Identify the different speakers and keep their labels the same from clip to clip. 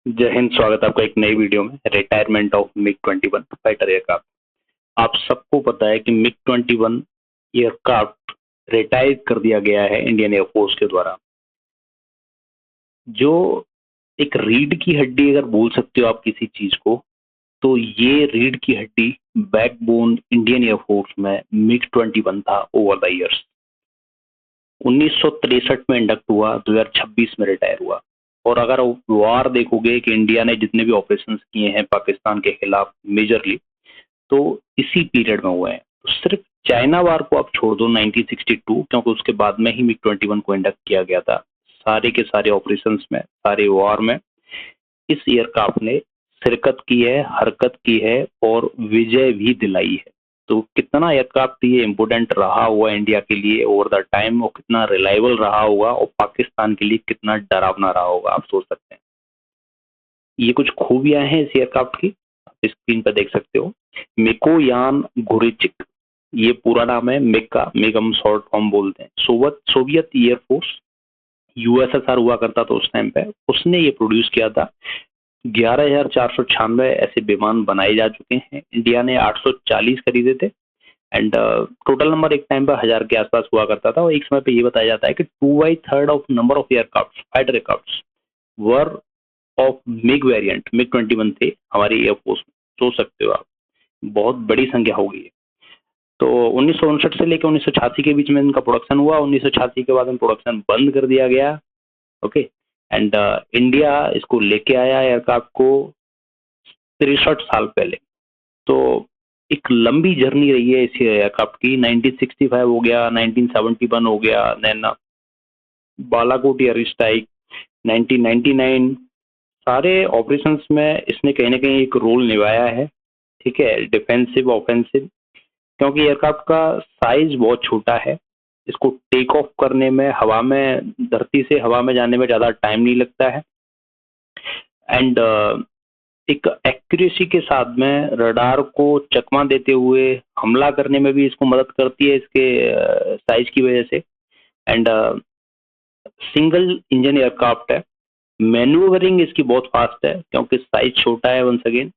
Speaker 1: जय हिंद। स्वागत है आपका एक नई वीडियो में। Retirement of MiG 21 fighter aircraft. आप सबको पता है कि मिग 21 एयरक्राफ्ट रिटायर कर दिया गया है इंडियन एयरफोर्स के द्वारा। जो एक रीढ़ की हड्डी अगर बोल सकते हो आप किसी चीज को, तो ये रीढ़ की हड्डी बैकबोन इंडियन एयरफोर्स में मिग 21 था ओवर द ईयर्स। 1963 में इंडक्ट हुआ, 2026 में रिटायर हुआ। और अगर वार देखोगे कि इंडिया ने जितने भी ऑपरेशंस किए हैं पाकिस्तान के खिलाफ मेजरली, तो इसी पीरियड में हुए हैं। तो सिर्फ चाइना वार को आप छोड़ दो 1962, क्योंकि उसके बाद में ही मिग 21 को इंडक्ट किया गया था। सारे के सारे ऑपरेशंस में, सारे वार में इस एयरक्राफ्ट ने शिरकत की है, हरकत की है और विजय भी दिलाई है। तो कितना एयरक्राफ्ट ये इम्पोर्टेंट रहा हुआ इंडिया के लिए ओवर द टाइम, और कितना रिलायबल रहा होगा, और पाकिस्तान के लिए कितना डरावना रहा होगा, आप सोच सकते हैं। ये कुछ खूबियां हैं इस एयरक्राफ्ट की, आप स्क्रीन पर देख सकते हो। मिकोयान घुरिचिक, ये पूरा नाम है। मिका, मेगम शॉर्ट फॉर्म बोलते हैं। सोवियत एयरफोर्स, यूएसएसआर हुआ करता था उस टाइम पे, उसने ये प्रोड्यूस किया था। 11,496 ऐसे विमान बनाए जा चुके हैं। इंडिया ने 840 खरीदे थे। एंड टोटल नंबर एक टाइम पर 1000 के आसपास हुआ करता था। और एक समय पे ये बताया जाता है कि 2/3 of number of aircraft, fighter aircraft were of MiG variant, MiG 21 थे हमारी एयरफोर्स में। सोच सकते हो आप, बहुत बड़ी संख्या होगी। तो 1959 से लेकर 1986 के बीच में इनका प्रोडक्शन हुआ। 1986 के बाद में प्रोडक्शन बंद कर दिया गया। ओके। एंड इंडिया इसको लेके आया एयरक्राफ्ट को 63 साल पहले। तो एक लंबी जर्नी रही है इस एयरक्राफ्ट की। 1965 हो गया, 1971 हो गया, देन बालाकोट एयर स्ट्राइक, 1999, सारे ऑपरेशंस में इसने कहीं ना कहीं एक रोल निभाया है। ठीक है, डिफेंसिव ऑफेंसिव, क्योंकि एयरक्राफ्ट का साइज बहुत छोटा है। इसको टेक ऑफ करने में, हवा में, धरती से हवा में जाने में ज़्यादा टाइम नहीं लगता है। एंड एक एक्यूरेसी के साथ में रडार को चकमा देते हुए हमला करने में भी इसको मदद करती है, इसके साइज की वजह से। एंड सिंगल इंजन एयरक्राफ्ट है। मैन्यूवरिंग इसकी बहुत फास्ट है क्योंकि साइज छोटा है, वंस अगेन।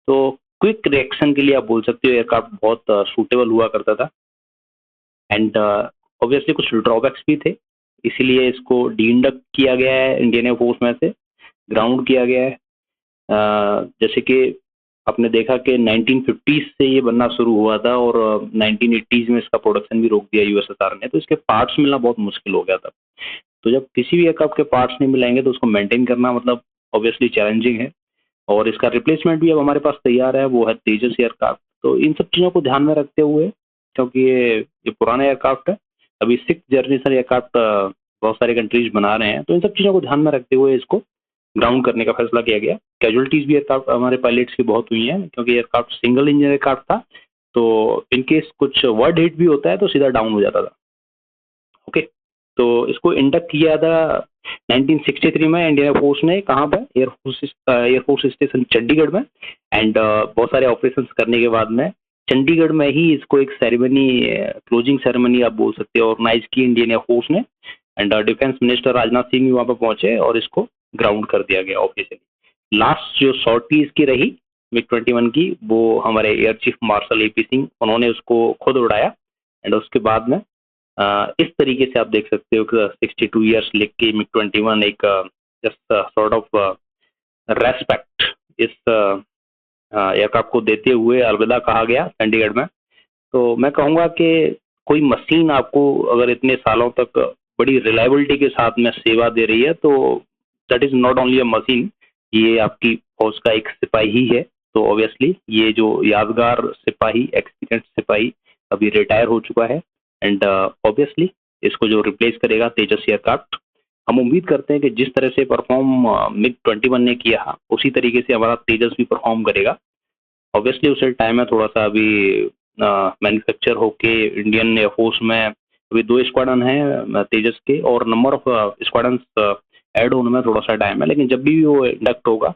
Speaker 1: तो क्विक रिएक्शन के लिए आप बोल सकते हो एयरक्राफ्ट बहुत सूटेबल हुआ करता था। एंड ऑब्वियसली कुछ ड्रॉबैक्स भी थे, इसीलिए इसको डीइंडक्ट किया गया है इंडियन एयरफोर्स में से, ग्राउंड किया गया है। जैसे कि आपने देखा कि 1950s से ये बनना शुरू हुआ था और 1980s में इसका प्रोडक्शन भी रोक दिया यूएसएसआर ने। तो इसके पार्ट्स मिलना बहुत मुश्किल हो गया था। तो जब किसी भी एयरक्राफ्ट के पार्ट्स नहीं मिलेंगे तो उसको मेंटेन करना मतलब ऑब्वियसली चैलेंजिंग है। और इसका रिप्लेसमेंट भी अब हमारे पास तैयार है, वो है तेजस एयरक्राफ्ट। तो इन सब चीज़ों को ध्यान में रखते हुए, क्योंकि ये पुराना एयरक्राफ्ट है, अभी 6th जनरेशन एयरक्राफ्ट बहुत सारे कंट्रीज बना रहे हैं, तो इन सब चीज़ों को ध्यान में रखते हुए इसको ग्राउंड करने का फैसला किया गया। कैजुअलिटीज भी एयरक्राफ्ट हमारे पायलट्स की बहुत हुई हैं, क्योंकि एयरक्राफ्ट सिंगल इंजन एयरक्राफ्ट था। तो इनकेस कुछ वर्ड हिट भी होता है तो सीधा डाउन हो जाता था। ओके। तो इसको इंडक्ट किया था 1963 में इंडियन एयरफोर्स ने। कहाँ पर? एयरफोर्स स्टेशन चंडीगढ़ में। एंड बहुत सारे ऑपरेशंस करने के बाद में चंडीगढ़ में ही इसको एक सेरेमनी, क्लोजिंग सेरेमनी आप बोल सकते हो, ऑर्गेनाइज की इंडियन एयरफोर्स ने। And defence minister Rajnath Singh भी वहाँ पर पहुंचे और इसको ग्राउंड कर दिया गया ऑफिशियली। लास्ट जो सॉर्टी इसकी रही मिग 21 की, वो हमारे air chief marshal AP Singh, उन्होंने उसको खुद उड़ाया। एंड उसके बाद में इस तरीके से आप देख सकते हो कि 62 ईयर्स लिख के मिग 21 एक जस्ट सॉर्ट ऑफ रेस्पेक्ट इस एयरक्राफ्ट को देते हुए अलविदा कहा गया चंडीगढ़ में। तो मैं कहूँगा कि कोई मशीन आपको अगर इतने सालों तक बड़ी रिलायबिलिटी के साथ में सेवा दे रही है, तो that is not only a machine, ये आपकी फौज का एक सिपाही ही है। तो ऑब्वियसली ये जो यादगार सिपाही, एक्सपीरियंस सिपाही अभी रिटायर हो चुका है। एंड ऑब्वियसली इसको जो रिप्लेस करेगा तेजस एयरक्राफ्ट, हम उम्मीद करते हैं कि जिस तरह से परफॉर्म मिग 21 ने किया उसी तरीके से हमारा तेजस भी परफॉर्म करेगा। ऑब्वियसली उसे टाइम है थोड़ा सा अभी मैन्युफैक्चर होके इंडियन एयरफोर्स में। अभी 2 स्क्वाडन है तेजस के, और नंबर ऑफ स्क्वाडन ऐड होने में थोड़ा सा टाइम है, लेकिन जब भी वो इंडक्ट होगा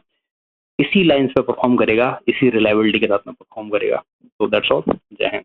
Speaker 1: इसी लाइन्स पे परफॉर्म करेगा, इसी रिलायबिलिटी के साथ में परफॉर्म करेगा। तो दैट्स ऑल। जय हिंद।